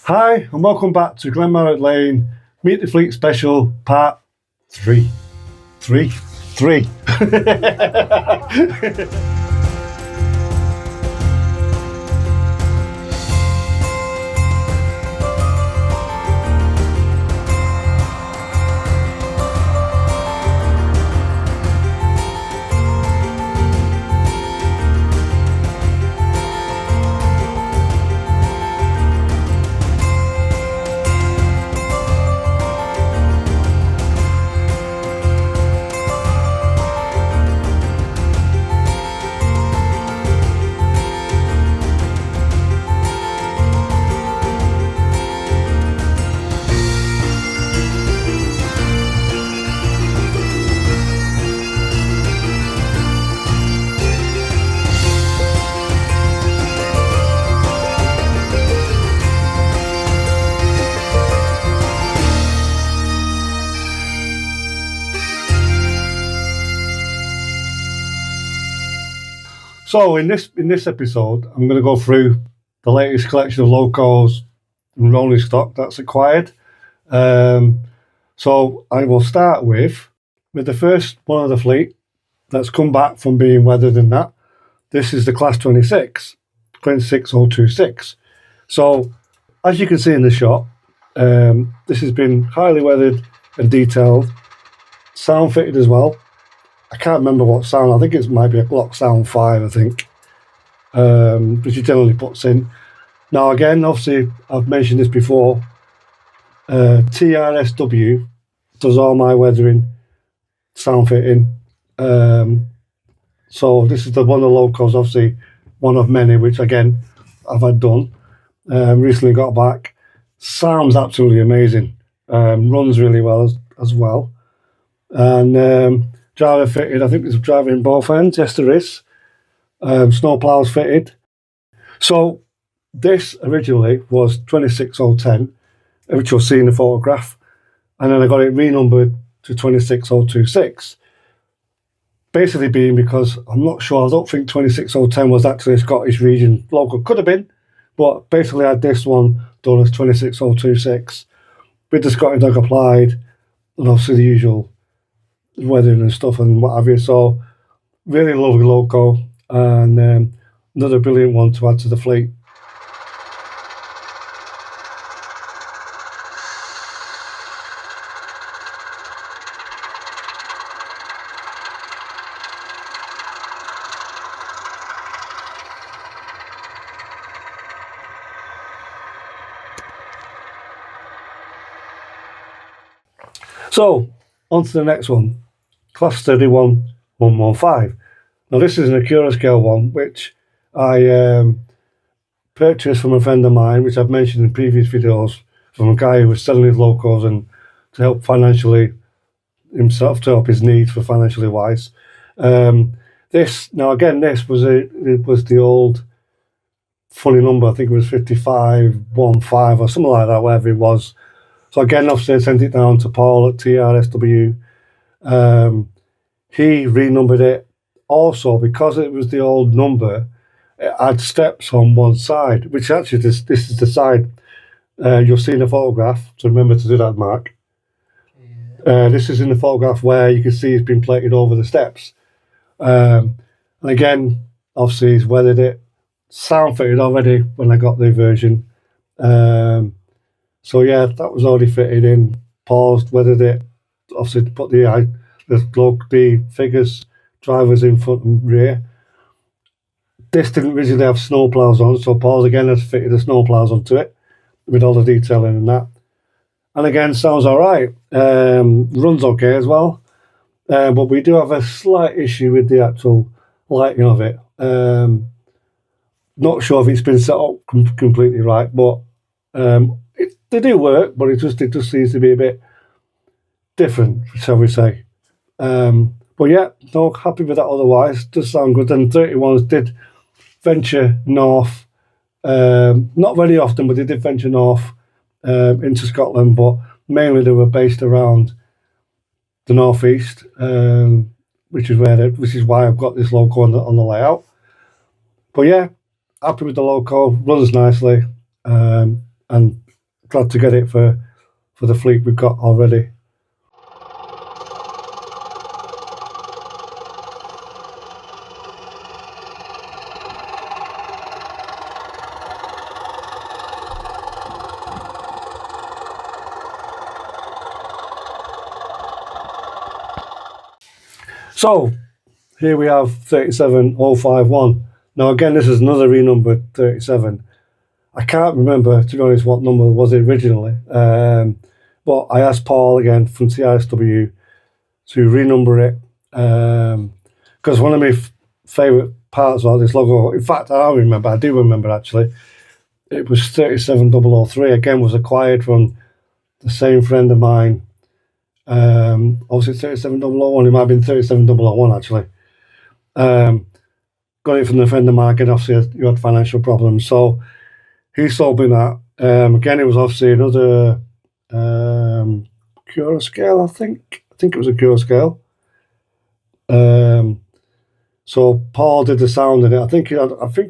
Hi, and welcome back to Glenmaroch Lane Meet the Fleet Special Part 3. 3? 3. So in this episode, I'm going to go through the latest collection of locos and rolling stock that's acquired. So I will start with the first one of the fleet that's come back from being weathered and that. This is the Class 26026. So as you can see in the shot, this has been highly weathered and detailed, sound fitted as well. I can't remember what sound. I think it might be a Glock Sound 5, I think, which he generally puts in. Now, again, obviously, I've mentioned this before. TRSW does all my weathering, sound fitting. So this is one of the locals, obviously, one of many, which, again, I've had done. Recently got back. Sounds absolutely amazing. Runs really well as well. And driver fitted. I think there's a driver in both ends. Yes, there is. Snow plows fitted. So this originally was 26010, which you'll see in the photograph, and then I got it renumbered to 26026. Basically being because I'm not sure, I don't think 26010 was actually a Scottish region local. Could have been, but basically I had this one done as 26026 with the Scottish dog applied, and obviously the usual weathering and stuff and what have you. So really lovely loco, and another brilliant one to add to the fleet. So on to the next one, Class 31115. Now this is an Acura scale one, which I purchased from a friend of mine, which I've mentioned in previous videos, from a guy who was selling his locos and to help financially himself, to help his needs for financially wise. This was the old funny number. I think it was 5515 or something like that, whatever it was. So again, obviously I sent it down to Paul at TRSW. He renumbered it. Also, because it was the old number, it had steps on one side, which actually this is the side you'll see in the photograph. So remember to do that, Mark. This is in the photograph where you can see it's been plated over the steps. And again, obviously he's weathered it. Sound fitted already when I got the version. So yeah, that was already fitted in, paused, weathered it. Obviously put the figures, drivers in front and rear. This didn't originally have snow plows on, so Paul's again has fitted the snow plows onto it with all the detailing and that. And again, sounds all right. Runs okay as well. But we do have a slight issue with the actual lighting of it. Not sure if it's been set up completely right, but they do work, but it just seems to be a bit different, shall we say. But yeah, no, happy with that otherwise. Does sound good. And 31s did venture north, not very often, but they did venture north into Scotland, but mainly they were based around the northeast, which is why I've got this loco on the layout. But yeah, happy with the loco, runs nicely, and glad to get it for the fleet we've got already. So here we have 37051. Now again, this is another renumbered 37. I can't remember, to be honest, what number was it originally. But I asked Paul again from CISW to renumber it, because one of my favourite parts of this logo, in fact, I do remember actually, it was 37003. Again, was acquired from the same friend of mine. Obviously 37001, it might have been 37001 actually. Got it from the friend of mine, again, obviously you had financial problems, so he sold me that. Again, it was obviously another Cura scale, I think it was a Cura scale. So Paul did the sound in it. I think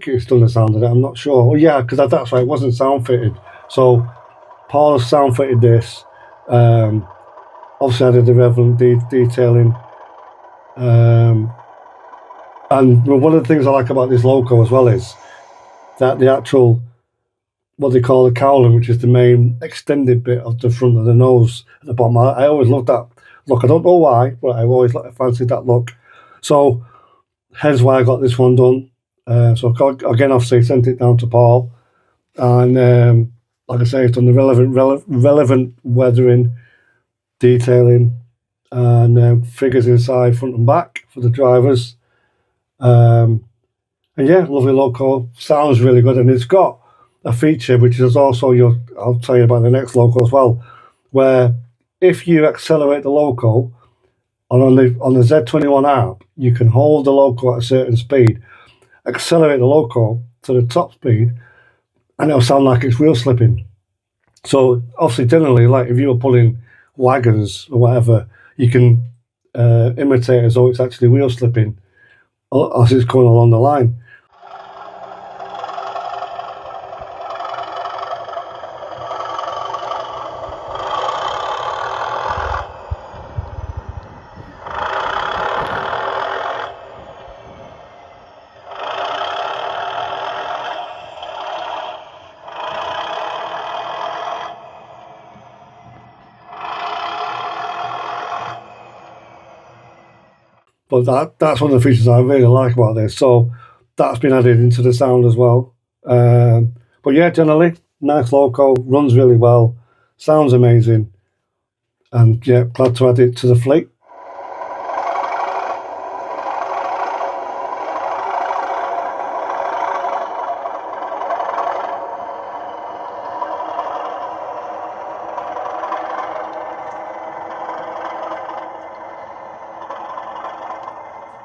he's done the sound in it. I'm not sure. Oh yeah, because that's right. It wasn't sound fitted. So Paul sound fitted this. Obviously, I did the relevant detailing. And one of the things I like about this logo as well is that the actual, what they call the cowling, which is the main extended bit of the front of the nose at the bottom. I always loved that look. I don't know why, but I've always fancied that look. So hence why I got this one done. So again, obviously sent it down to Paul, and like I say, it's done the relevant weathering, detailing, and figures inside, front and back for the drivers. And yeah, lovely logo. Sounds really good, and it's got a feature which is also I'll tell you about the next logo as well, where if you accelerate the logo on the Z21 app, you can hold the loco at a certain speed, accelerate the loco to the top speed, and it'll sound like it's wheel slipping. So obviously, generally, like if you were pulling wagons or whatever, you can imitate as though it's actually wheel slipping as it's going along the line. But that's one of the features I really like about this. So that's been added into the sound as well. But yeah, generally, nice logo, runs really well, sounds amazing. And yeah, glad to add it to the fleet.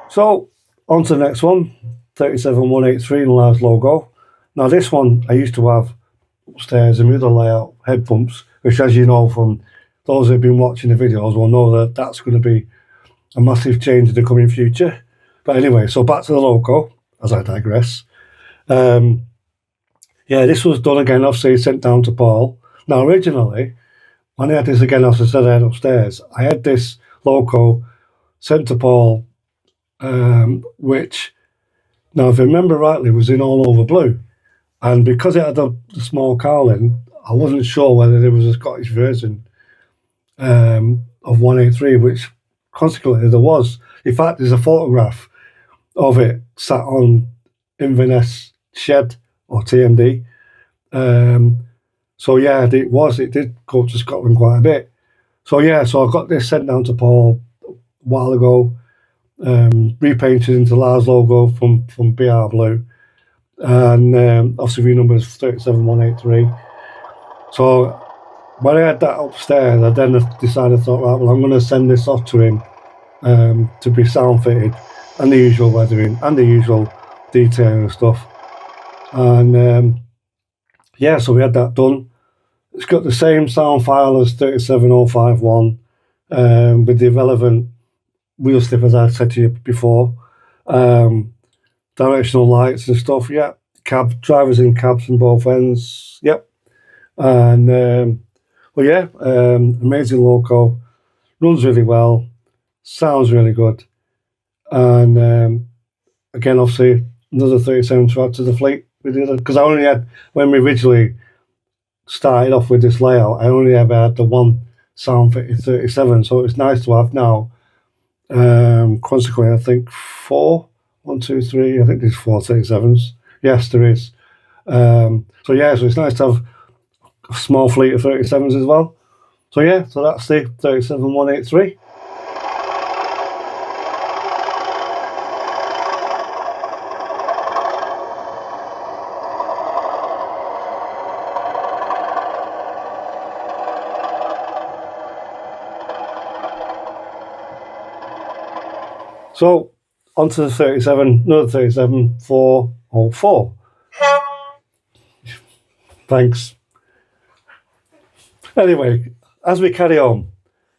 So on to the next one, 37183 large logo. Now this one I used to have upstairs in the other layout, head pumps, which, as you know from those who've been watching the videos will know that that's going to be a massive change in the coming future. But anyway, so back to the logo, as I digress. Yeah, this was done again, obviously sent down to Paul. Now originally, when I had this again, as I said, I had upstairs, I had this logo sent to Paul, which, now if I remember rightly, was in all over blue. And because it had the small cowling, I wasn't sure whether there was a Scottish version of 183, which consequently there was. In fact, there's a photograph of it sat on Inverness shed or TMD. So yeah, it did go to Scotland quite a bit. So yeah, so I got this sent down to Paul a while ago, repainted into Lars logo from BR Blue, and obviously renumbered as 37183. So when I had that upstairs, I then decided, right, well, I'm going to send this off to him to be sound fitted, and the usual weathering and the usual detailing and stuff. And yeah, so we had that done. It's got the same sound file as 37051 with the relevant wheel slip, as I said to you before. Directional lights and stuff, yeah. Drivers in cabs on both ends, yep. And well, yeah, amazing loco, runs really well, sounds really good, and again, obviously, another 37 to add to the fleet. Because I only had, when we originally started off with this layout, I only ever had the one sound fitted 37, so it's nice to have now. Consequently, I think four, one, two, three, I think there's 437s. Yes, there is. So yeah, so it's nice to have a small fleet of 37s as well. So yeah, so that's the 37183. So onto the 37, another 37, 404. Thanks. Anyway, as we carry on,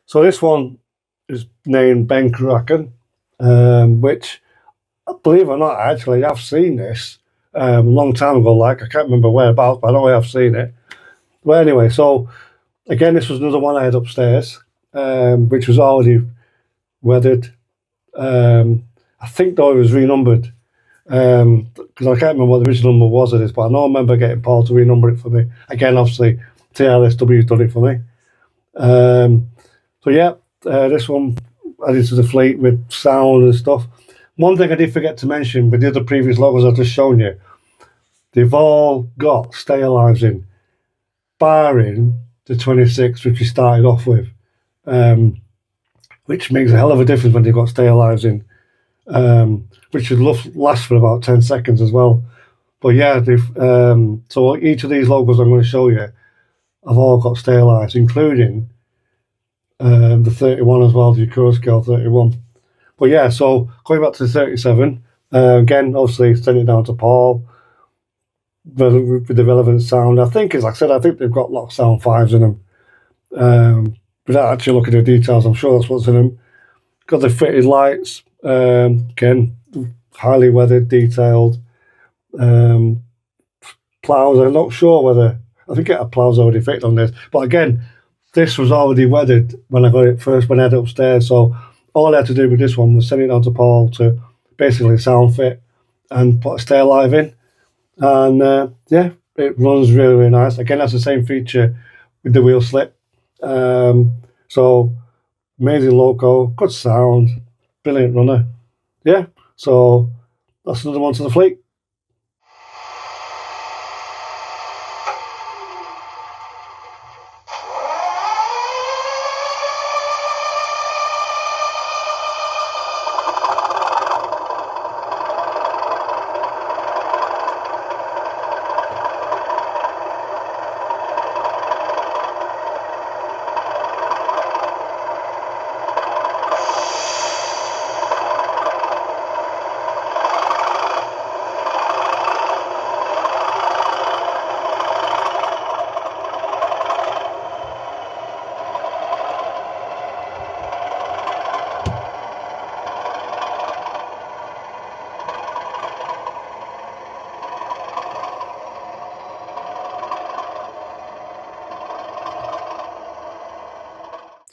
so this one is named Ben Kraken, which, believe it or not, actually, I've seen this a long time ago. Like, I can't remember whereabouts, but I know I've seen it. But anyway, so again, this was another one I had upstairs, which was already weathered. I think though it was renumbered, because I can't remember what the original number was of this, but I know I remember getting Paul to renumber it for me. Again, obviously, TLSW's done it for me. So yeah, this one added to the fleet with sound and stuff. One thing I did forget to mention with the other previous logos I've just shown you, they've all got stay lives in, barring the 26, which we started off with, which makes a hell of a difference when they've got stay lives in, which should last for about 10 seconds as well. But yeah, so each of these logos I'm going to show you have all got stay lives, including the 31 as well, the Kuro Scale 31. But yeah, so going back to the 37, again, obviously send it down to Paul with the relevant sound. I think, as I said, I think they've got lock sound 5s in them. Without actually looking at the details, I'm sure that's what's in them. Got the fitted lights, again, highly weathered, detailed. Plows, I'm not sure whether, I think a plow's already fitted on this, but again, this was already weathered when I got it first, when I had it upstairs, so all I had to do with this one was send it down to Paul to basically sound fit and put a stay alive in, and yeah, it runs really, really nice. Again, that's the same feature with the wheel slip. So amazing loco, good sound, brilliant runner. Yeah, so that's another one to the fleet.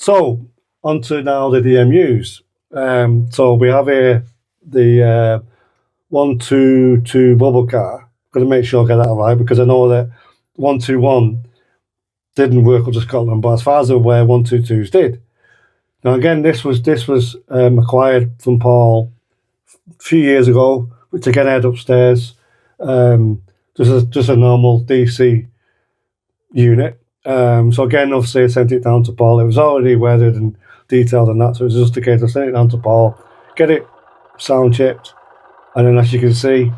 So, on to now the DMUs. So we have here the 122 bubble car. Got to make sure I get that right because I know that 121 didn't work up to Scotland, but as far as I'm aware, 122s did. Now again, this was acquired from Paul a few years ago, which again I had upstairs. Just a normal DC unit. So again, obviously, I sent it down to Paul. It was already weathered and detailed and that, so it was just a case of sending it down to Paul, get it sound chipped, and then as you can see,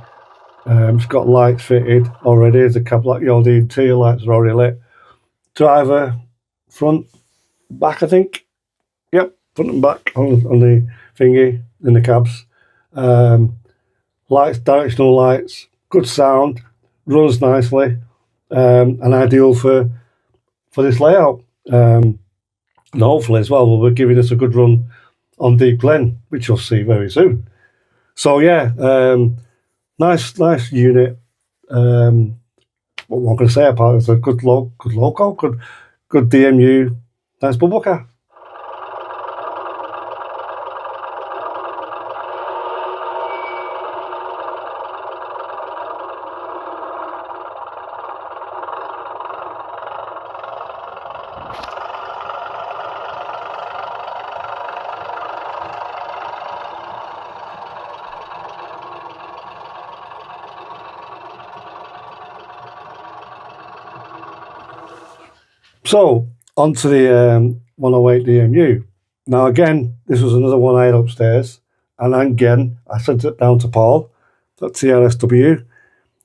it's got lights fitted already. The the interior lights are already lit. Driver, front, back, I think. Yep, front and back on the thingy in the cabs. Lights, directional lights, good sound, runs nicely, and ideal for this layout. And hopefully as well, we'll be giving us a good run on Deep Glen, which you'll see very soon. So yeah, nice unit. What what am I going to say apart? It's a good logo, good DMU, nice bubble car. So, onto the 108 DMU. Now, again, this was another one I had upstairs. And again, I sent it down to Paul at TRSW.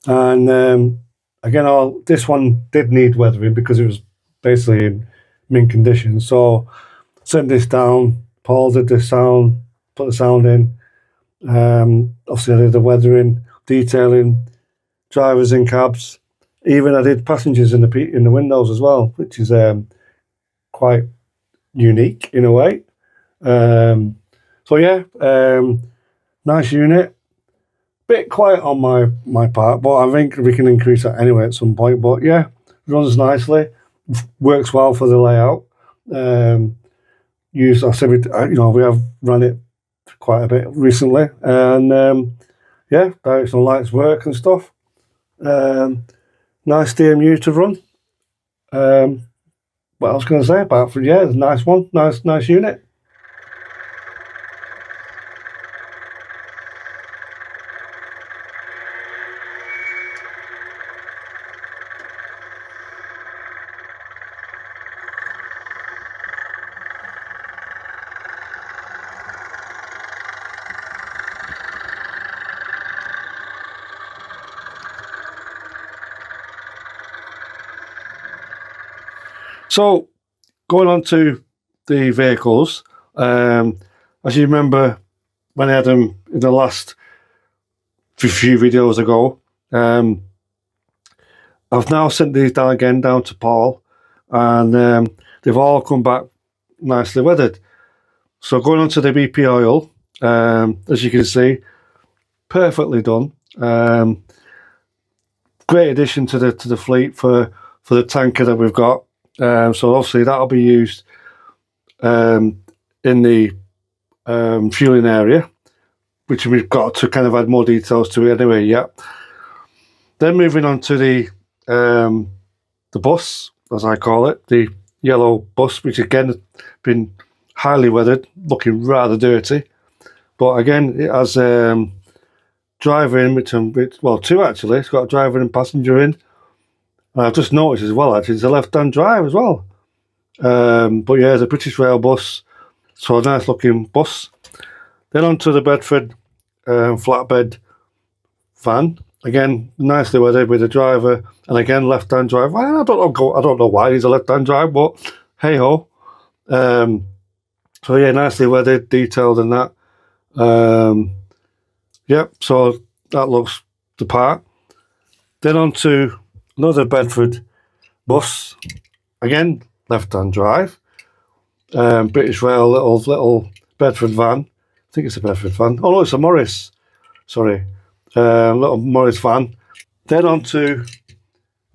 And again, this one did need weathering because it was basically in mint condition. So, sent this down. Paul did the sound, put the sound in. Obviously, I did the weathering, detailing, drivers in cabs. Even I did passengers in the windows as well, which is quite unique in a way. So yeah, nice unit. Bit quiet on my part, but I think we can increase that anyway at some point. But yeah, runs nicely, works well for the layout. We have run it quite a bit recently, and yeah, directional lights work and stuff. Nice DMU to run. What else can I say apart from, yeah, it's a nice one, nice unit. So, going on to the vehicles, as you remember when I had them in the last few videos ago, I've now sent these down to Paul, and they've all come back nicely weathered. So going on to the BP oil, as you can see, perfectly done. Great addition to the fleet for the tanker that we've got. So obviously that'll be used in the fueling area, which we've got to kind of add more details to it anyway. Yeah. Then moving on to the bus, as I call it, the yellow bus, which again has been highly weathered, looking rather dirty, but again it has driver in, two actually. It's got a driver and passenger in. And I've just noticed as well, actually, it's a left-hand drive as well. But yeah, it's a British Rail bus, so a nice looking bus. Then onto the Bedford flatbed van. Again, nicely weathered with a driver, and again left-hand drive. Well, I don't know why he's a left-hand drive, but hey ho. So yeah, nicely weathered, detailed, and that. Yep. So that looks the part. Then onto another Bedford bus, again left-hand drive, British Rail little Bedford van. I think it's a Bedford van. Oh no, it's a Morris. Sorry, little Morris van. Then onto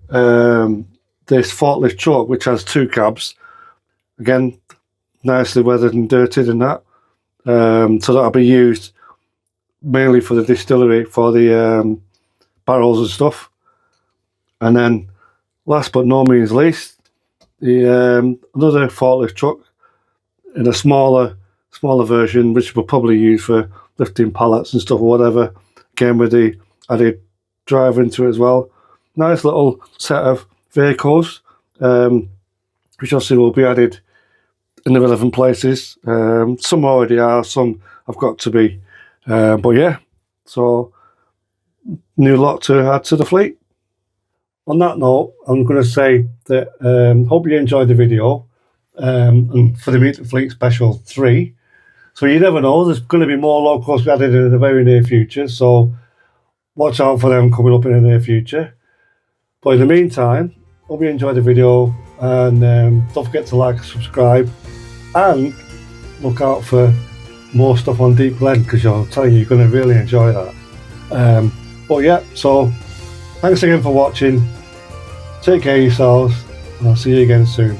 this forklift truck, which has two cabs. Again, nicely weathered and dirtied and that. So that'll be used mainly for the distillery, for the barrels and stuff. And then, last but no means least, the another forklift truck in a smaller version, which we'll probably use for lifting pallets and stuff or whatever. Again, with the added driver into it as well. Nice little set of vehicles, which obviously will be added in the relevant places. Some already are, some have got to be. But yeah, so new lot to add to the fleet. On that note, I'm going to say that hope you enjoyed the video, and for the Meet the Fleet Special 3. So you never know, there's going to be more locals added in the very near future, so watch out for them coming up in the near future. But in the meantime, hope you enjoyed the video, and don't forget to like, subscribe, and look out for more stuff on Deep Glen, because I'll tell you, you're going to really enjoy that. But yeah, so thanks again for watching, Take care of yourselves, and I'll see you again soon.